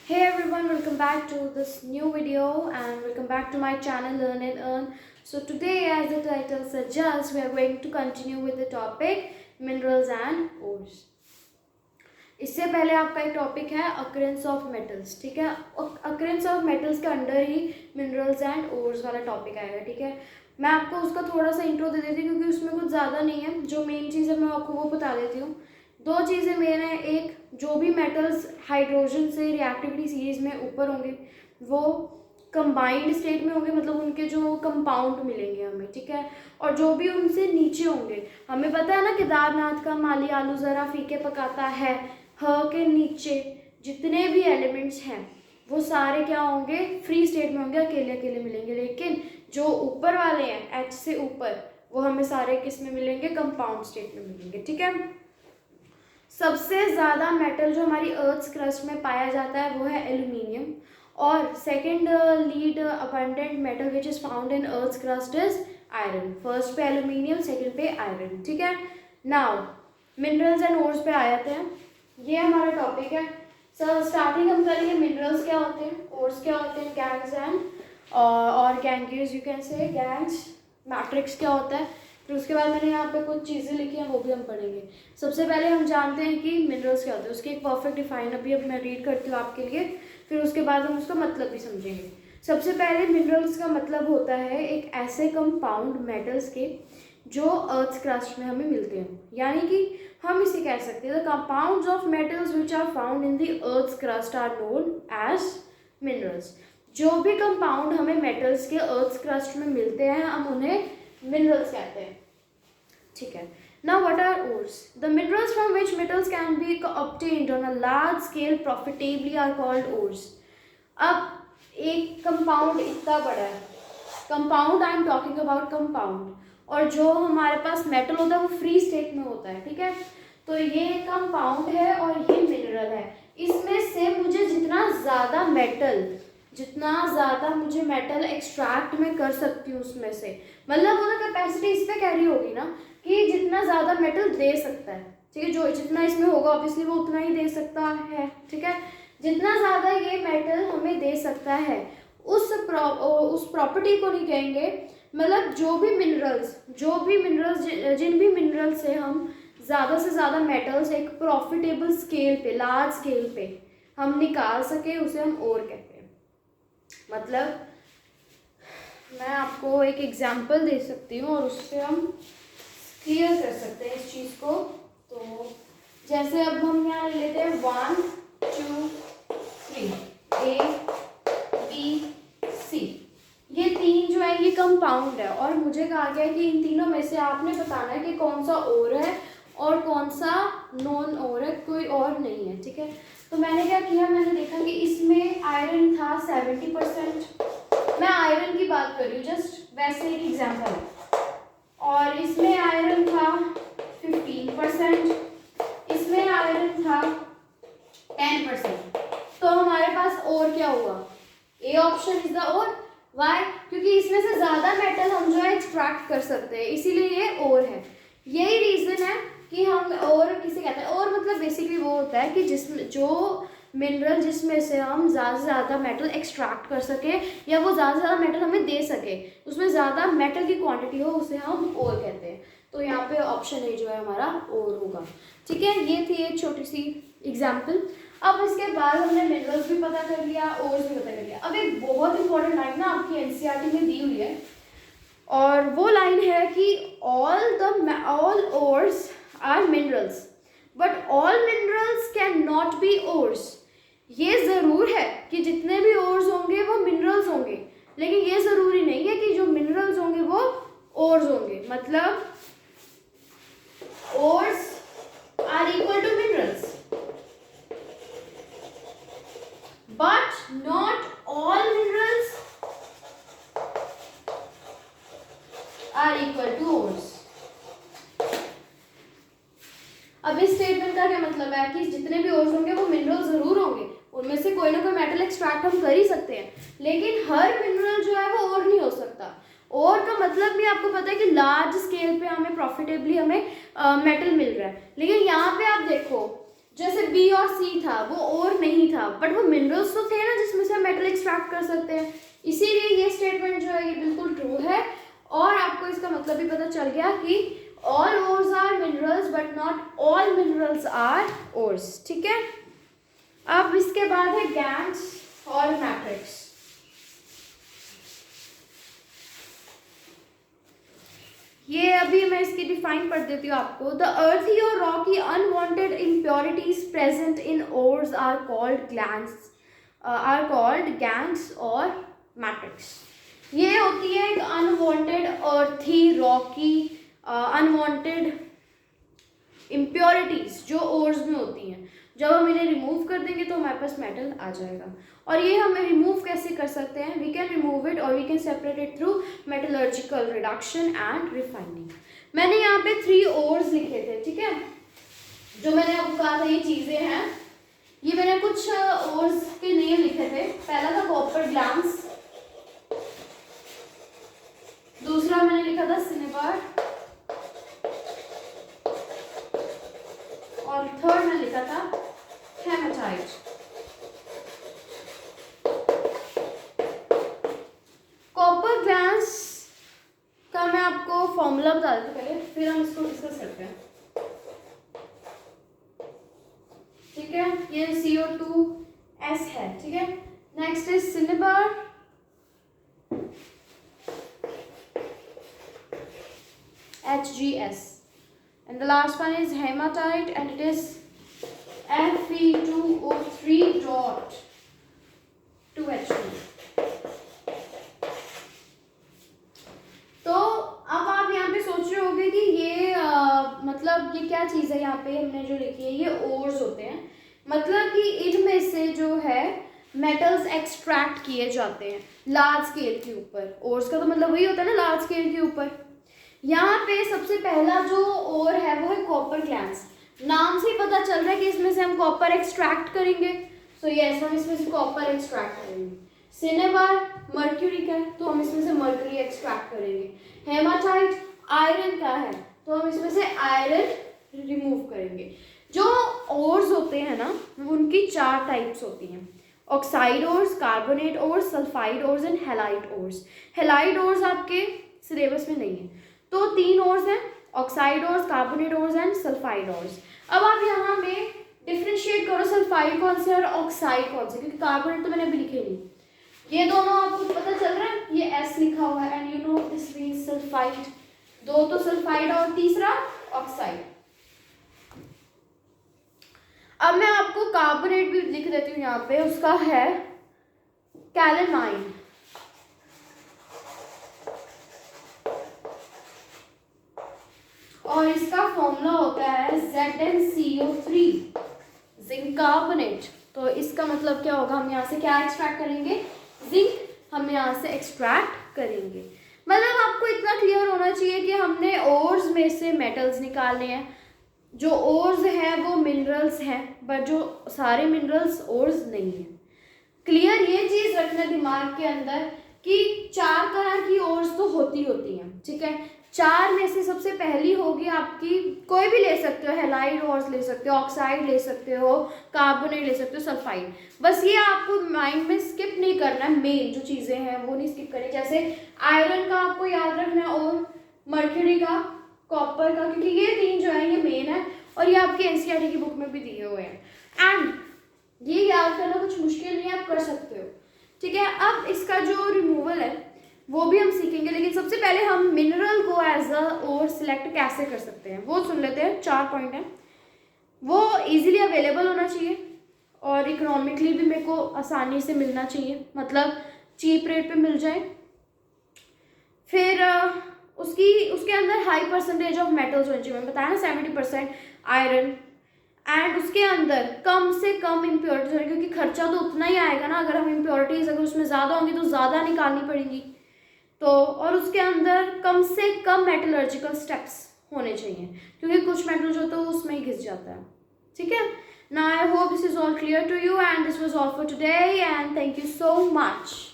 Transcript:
Hey everyone, welcome back to this new video and welcome back to my channel Learn and Earn. So today, as the title suggests, we are going to continue with the topic minerals and ores. इससे पहले आपका एक topic है occurrence of metals, ठीक है। Occurrence of metals के under he minerals and ores वाला topic आएगा, ठीक है। मैं आपको उसका थोड़ा सा इंट्रो दे देती हूँ क्योंकि उसमें कुछ ज़्यादा नहीं है। जो मेन चीज़ है मैं आपको वो बता देती हूँ। दो चीज़ें मेन है, एक जो भी मेटल्स हाइड्रोजन से रिएक्टिविटी सीरीज में ऊपर होंगे वो कंबाइंड स्टेट में होंगे, मतलब उनके जो कंपाउंड मिलेंगे हमें, ठीक है। और जो भी उनसे नीचे होंगे, हमें पता है ना केदारनाथ का माली आलू ज़रा फीके पकाता है, ह के नीचे जितने भी एलिमेंट्स हैं वो सारे क्या होंगे, फ्री स्टेट में होंगे, अकेले अकेले मिलेंगे। लेकिन जो ऊपर वाले हैं H से ऊपर, वो हमें सारे किस में मिलेंगे, कंपाउंड स्टेट में मिलेंगे, ठीक है। सबसे ज़्यादा मेटल जो हमारी अर्थ क्रस्ट में पाया जाता है वो है एल्यूमिनियम, और second lead abundant metal which is found in earth crust is iron. First पे एल्यूमिनियम, सेकेंड पे आयरन, ठीक है। नाउ मिनरल्स एंड ओर्स पे आ जाते हैं। ये हमारा टॉपिक है। सर स्टार्टिंग हम करेंगे मिनरल्स क्या होते हैं, ओर्स क्या होते हैं, गैंग्स एंड और गैंगियर्स, you can say gangs, matrix क्या होता है। फिर उसके बाद मैंने यहाँ पे कुछ चीज़ें लिखी हैं वो भी हम पढ़ेंगे। सबसे पहले हम जानते हैं कि मिनरल्स क्या होते हैं, उसकी एक परफेक्ट डिफाइन अभी अब मैं रीड करती हूँ आपके लिए, फिर उसके बाद हम उसका मतलब भी समझेंगे। सबसे पहले मिनरल्स का मतलब होता है एक ऐसे कंपाउंड मेटल्स के जो अर्थ क्रस्ट में हमें मिलते हैं, यानी कि हम इसे कह सकते हैं the compounds of metals which are found in the earth crust are known as minerals. जो भी कंपाउंड हमें मेटल्स के अर्थ क्रस्ट में मिलते हैं हम उन्हें मिनरल्स कहते हैं, ठीक है। Now what are ores? The minerals from which metals can be obtained on a large scale profitably are called ores. अब एक कंपाउंड इतना बड़ा है, compound I am talking about compound, और जो हमारे पास मेटल होता है वो फ्री स्टेट में होता है, ठीक है। तो ये कंपाउंड है और ये मिनरल है। इसमें से मुझे जितना ज़्यादा मुझे मेटल एक्सट्रैक्ट में कर सकती हूँ उसमें से, मतलब वो तो कैपेसिटी इस पर कैरी होगी ना कि जितना ज़्यादा मेटल दे सकता है, ठीक है। जो जितना इसमें होगा ऑब्वियसली वो उतना ही दे सकता है, ठीक है। जितना ज़्यादा ये मेटल हमें दे सकता है उस प्रॉपर्टी को नहीं कहेंगे, मतलब जिन भी मिनरल्स से हम ज़्यादा से ज़्यादा मेटल्स एक प्रॉफिटेबल स्केल पे, लार्ज स्केल पे हम निकाल सके उसे हम ओर कहते हैं। मतलब मैं आपको एक एग्जांपल दे सकती हूँ और उससे हम क्लियर कर सकते हैं इस चीज़ को। तो जैसे अब हम यहाँ ले लेते हैं 1 2 3 A B C, ये तीन जो है ये कंपाउंड है, और मुझे कहा गया है कि इन तीनों में से आपने बताना है कि कौन सा ओर है और कौन सा नॉन ओर है, कोई और नहीं है, ठीक है। तो मैंने क्या किया, मैंने देखा कि इसमें आयरन था 70%, मैं आयरन की बात कर रही हूँ, जस्ट वैसे एक एग्जांपल है। और इसमें आयरन था 15%, इसमें आयरन था 10%। तो हमारे पास और क्या हुआ, ए ऑप्शन इज द और। वाई? क्योंकि इसमें से ज़्यादा मेटल हम जो है एक्सट्रैक्ट कर सकते हैं, इसीलिए ये और है। यही रीज़न है कि हम और किसे कहते हैं। और मतलब बेसिकली वो होता है कि जिसमें जो मिनरल जिसमें से हम ज़्यादा से ज़्यादा मेटल एक्सट्रैक्ट कर सके या वो ज़्यादा से ज़्यादा मेटल हमें दे सके, उसमें ज़्यादा मेटल की क्वांटिटी हो, उसे हम और कहते हैं। तो यहाँ पे ऑप्शन ए जो है हमारा और होगा, ठीक है। ये थी एक छोटी सी एग्जाम्पल। अब इसके बाद हमने मिनरल्स भी पता कर लिया, ओर्स भी पता कर लिया। अब एक बहुत इंपॉर्टेंट लाइन ना आपकी एनसीईआरटी में दी हुई है, और वो लाइन है कि all ores are minerals but all minerals can not be ores. ये ज़रूर है कि जितने भी ओर्स होंगे वो मिनरल्स होंगे, लेकिन ये ज़रूरी नहीं है कि जो मिनरल्स होंगे वो ओर्स होंगे। मतलब ores are equal to minerals but not all minerals are equal to ores. अब इस स्टेटमेंट का क्या मतलब है कि जितने भी ओर्स होंगे वो मिनरल जरूर होंगे, उनमें से कोई ना कोई मेटल एक्सट्रैक्ट हम कर ही सकते हैं, लेकिन हर मिनरल जो है वो और नहीं हो सकता। और का मतलब भी आपको पता है कि लार्ज स्केल पे हमें प्रॉफिटेबली हमें मेटल मिल रहा है, लेकिन यहाँ पे आप देखो जैसे बी और सी था वो और नहीं था, बट वो मिनरल्स तो थे ना जिसमें से हम मेटल एक्सट्रैक्ट कर सकते हैं, इसीलिए ये स्टेटमेंट जो है ये बिल्कुल ट्रू है। और आपको इसका मतलब भी पता चल गया कि all ores are minerals but not all minerals are ores. ठीक है, अब इसके बाद है गैंग्स और मैट्रिक्स। ये अभी मैं इसकी डिफाइन पढ़ देती हूँ आपको। द अर्थी और rocky unwanted impurities present in ores are called gangues और मैट्रिक्स। ये होती है एक unwanted earthy rocky unwanted impurities जो ओर्स में होती हैं। जब हम इन्हें रिमूव कर देंगे तो हमारे पास मेटल आ जाएगा। और ये हम रिमूव कैसे कर सकते हैं? वी कैन रिमूव इट और we can separate it through metallurgical reduction and refining. मैंने यहाँ पे 3 ओर्स लिखे थे, ठीक है, जो मैंने आपको कहा था ये चीज़ें हैं। ये मैंने कुछ ओर्स के नेम लिखे थे। पहला था कॉपर ग्लांस, दूसरा मैंने लिखा था सिनेबार, और थर्ड मैंने लिखा था हेमाटाइट। कॉपर ग्लास का मैं आपको फॉर्मूला बता देती हूँ पहले, फिर हम इसको डिस्कस करते हैं। ठीक है, ये CO2S है। ठीक है, next is cinnabar, HgS, and the last one is hematite and it is Fe2O3.2H2। तो अब आप यहाँ पे सोच रहे होंगे कि ये मतलब ये क्या चीज़ है। यहाँ पे हमने जो लिखी है ये ओर्स होते हैं, मतलब कि इनमें से जो है मेटल्स एक्सट्रैक्ट किए जाते हैं लार्ज स्केल के ऊपर। ओर्स का तो मतलब वही होता है ना, लार्ज स्केल के ऊपर। यहाँ पे सबसे पहला जो ओर है वो है कॉपर ग्लैंस। नाम से ही पता चल रहा है कि इसमें से हम कॉपर एक्सट्रैक्ट करेंगे। सो यस, हम इसमें से कॉपर एक्सट्रैक्ट करेंगे। सिनेबार मर्क्यूरी का है तो हम इसमें से मर्क्यूरी एक्सट्रैक्ट करेंगे। हेमाटाइट आयरन का है तो हम इसमें से आयरन रिमूव करेंगे। जो ओर्स होते हैं ना उनकी 4 टाइप्स होती हैं, oxide ores, carbonate ores, sulphide ores and halide ores. Halide ores आपके सिलेबस में नहीं है, तो 3 ओर्स हैं, oxide ores, carbonate ores and sulphide ores. अब आप यहाँ में डिफ्रेंशिएट करो सल्फाइड कौन से और ऑक्साइड कौन से, क्योंकि कार्बोनेट तो मैंने अभी लिखे नहीं। ये दोनों आपको पता चल रहा है, ये S लिखा हुआ है and you know this means sulphide. 2 तो सल्फाइड और तीसरा ऑक्साइड। अब मैं आपको कार्बोनेट भी लिख देती हूँ यहाँ पे, उसका है कैलेनाइन। और इसका फॉर्मूला होता है ZnCO3, जिंक कार्बोनेट। तो इसका मतलब क्या होगा, हम यहाँ से क्या एक्सट्रैक्ट करेंगे, जिंक हम यहाँ से एक्सट्रैक्ट करेंगे। मतलब आपको इतना क्लियर होना चाहिए कि हमने ओर्स में से मेटल्स निकालने हैं। जो ओर्स हैं वो मिनरल्स हैं, बट जो सारे मिनरल्स ओर्स नहीं हैं। क्लियर ये चीज़ रखना दिमाग के अंदर कि 4 तरह की ओर्स तो होती हैं। ठीक है, 4 में से सबसे पहली होगी आपकी, कोई भी ले सकते हो, हैलाइड ओर्स ले सकते हो, ऑक्साइड ले सकते हो, कार्बोनेट ले सकते हो, सल्फाइड। बस ये आपको माइंड में स्किप नहीं करना है, मेन जो चीज़ें हैं वो नहीं स्किप करनी। जैसे आयरन का आपको याद रखना है और मर्क्यूरी का, कॉपर का, क्योंकि ये 3 जो है ये मेन है और ये आपकी NCERT की बुक में भी दिए हुए हैं। एंड ये याद करना कुछ मुश्किल नहीं है, आप कर सकते हो। ठीक है, अब इसका जो रिमूवल है वो भी हम सीखेंगे, लेकिन सबसे पहले हम मिनरल को एज अ ओर सिलेक्ट कैसे कर सकते हैं वो सुन लेते हैं। 4 पॉइंट हैं, वो इजीली अवेलेबल होना चाहिए और इकोनॉमिकली भी मेरे को आसानी से मिलना चाहिए, मतलब चीप रेट पे मिल जाए। फिर उसके अंदर हाई परसेंटेज ऑफ मेटल्स होनी चाहिए। मैंने बताया ना 70% आयरन, एंड उसके अंदर कम से कम इम्प्योरिटीज होगी, क्योंकि खर्चा तो उतना ही आएगा ना। अगर हम इम्प्योरिटीज अगर उसमें ज़्यादा होंगी तो ज़्यादा निकालनी पड़ेंगी। तो और उसके अंदर कम से कम मेटलर्जिकल स्टेप्स होने चाहिए, क्योंकि कुछ मेटल जो तो उसमें ही घिस जाता है। ठीक है, now I hope this is all clear to you and this was all for today and thank you so much.